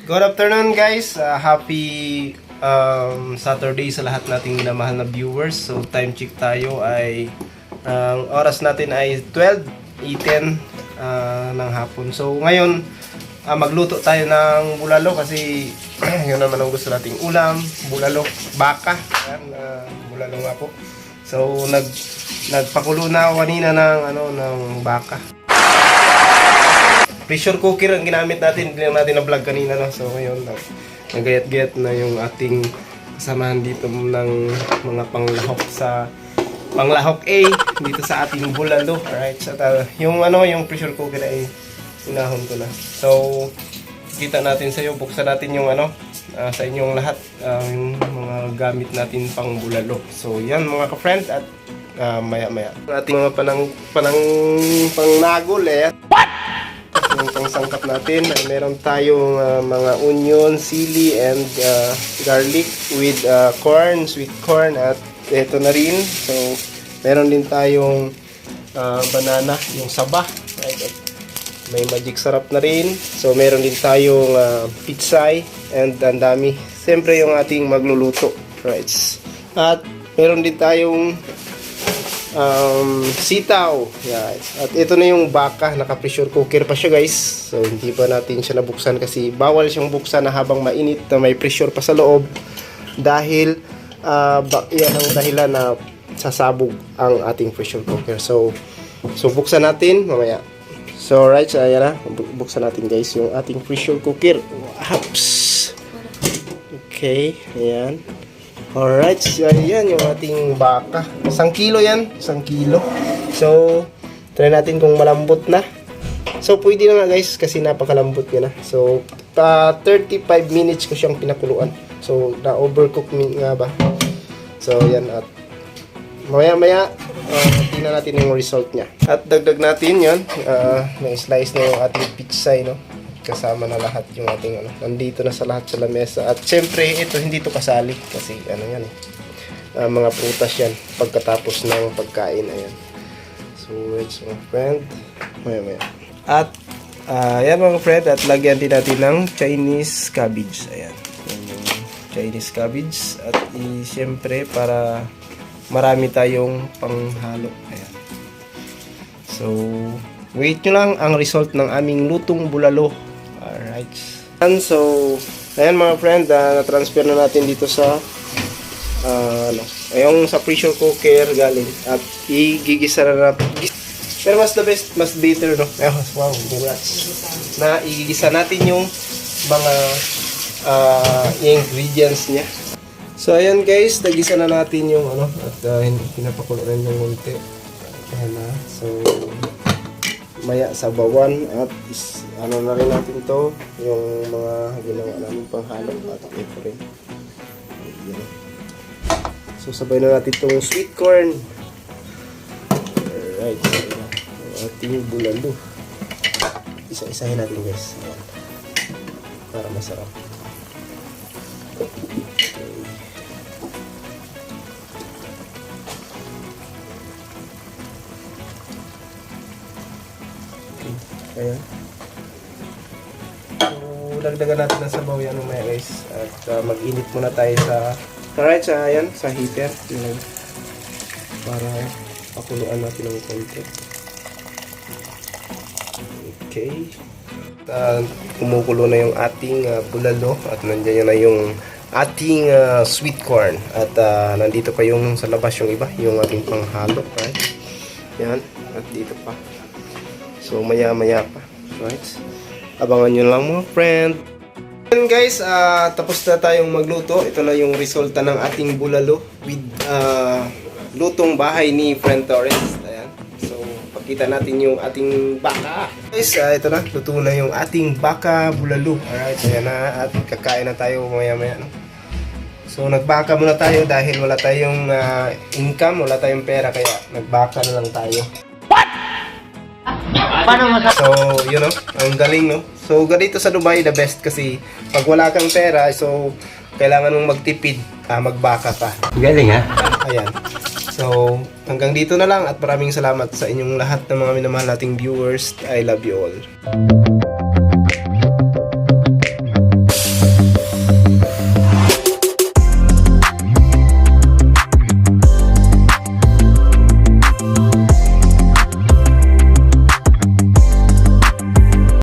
Good afternoon guys. Happy Saturday sa lahat nating minamahal na viewers. So time check tayo ay ang oras natin ay 12:10 ng hapon. So ngayon magluto tayo ng bulalo kasi yun naman ang gusto nating ulam, bulalo, baka. Ayan, bulalo nga po. So nagpakulo na ako kanina ng baka. Pressure cooker ang ginamit natin, hindi lang natin na-vlog kanina, no? So ngayon, nagayat-gayat na yung ating kasamahan dito ng mga panglahok A dito sa ating bulalo. Alright, so yung pressure cooker ay inahon ko na. So kita natin sa iyo, buksan natin yung sa inyong lahat yung mga gamit natin pang bulalo. So yan mga ka-friend, at maya-maya ating mga pangnagol yung pangsangkap natin. Meron tayong mga onion, sili, and garlic with corn, sweet corn, at ito na rin. So meron din tayong banana, yung saba, right? At may magic sarap na rin. So meron din tayong pitsay, and ang dami. Siyempre yung ating magluluto, right? At meron din tayong sitaw. Yeah. At ito na yung baka, naka-pressure cooker pa siya guys. So hindi pa natin siya nabuksan kasi bawal siyang buksan na habang mainit na may pressure pa sa loob. Dahil yan ang dahilan na sasabog ang ating pressure cooker. So buksan natin mamaya. So right, so ayan na. Buksan natin guys yung ating pressure cooker. Whoops. Okay, ayan. Alright, so ayan yung ating baka. 1 kilo yan, 1 kilo. So, try natin kung malambot na. So, pwede na nga guys kasi napakalambot niya na. So, 35 minutes ko siyang pinakuluan. So, na-overcook nga ba? So, yan. At maya-maya, tingnan natin yung result niya. At dagdag natin yun. Na-slice na yung ating pitsay, no? Kasama na lahat yung ating nandito na sa lahat sa lamesa. At syempre ito hindi to kasali kasi yan mga prutas yan pagkatapos ng pagkain. Ayan, so it's my friend maya. At yan mga friend, at lagyan din natin ng Chinese cabbage. Ayan yung Chinese cabbage. At syempre para marami tayong panghalo. Ayan, so wait nyo lang ang result ng aming lutong bulalo. Alright. And so, ayan mga friend, na-transfer na natin dito sa ayong sa pressure cooker galing. At igigisa na natin. Pero mas the best, mas better, no? Wow, congrats. Na igigisa natin yung mga ingredients niya. So, ayan guys, nagisa na natin yung at pinapakulo rin yung munti. Ayan na. So, maya sabawan at na rin natin to yung mga ginawa namin panghalo at ito rin. Ayan. So sabay na natin itong sweet corn. Alright, so yung ating bulalo. Isa-isahin natin guys. Ayan. Para masarap. Ayan. So, dagdagan natin ng sabaw yan mga guys. At mag-init muna tayo sa ayan, sa heater. Para pakuluan natin ng konti. Okay. Kumukulo na yung ating bulalo. At nandiyan na yung ating sweet corn. At nandito pa yung sa labas yung iba. Yung ating panghalo. Right? Yan. At dito pa. So maya-maya pa. Right? Abangan nyo lang mga friend. And guys, tapos na tayong magluto. Ito na yung resulta ng ating bulalo with lutong bahay ni Friend Torres. Ayan. So pakita natin yung ating baka. Guys, ito na. Luto na yung ating baka bulalo. Alright, ayan na. At kakain na tayo maya-maya. No? So nagbaka muna tayo dahil wala tayong income, wala tayong pera, kaya nagbaka na lang tayo. So, ang galing, no? So, ganito sa Dubai, the best kasi pag wala kang pera, so, kailangan mong magtipid, magbaka ka. Galing, ha? Ayan. So, hanggang dito na lang at maraming salamat sa inyong lahat ng mga minamahal nating viewers. I love you all.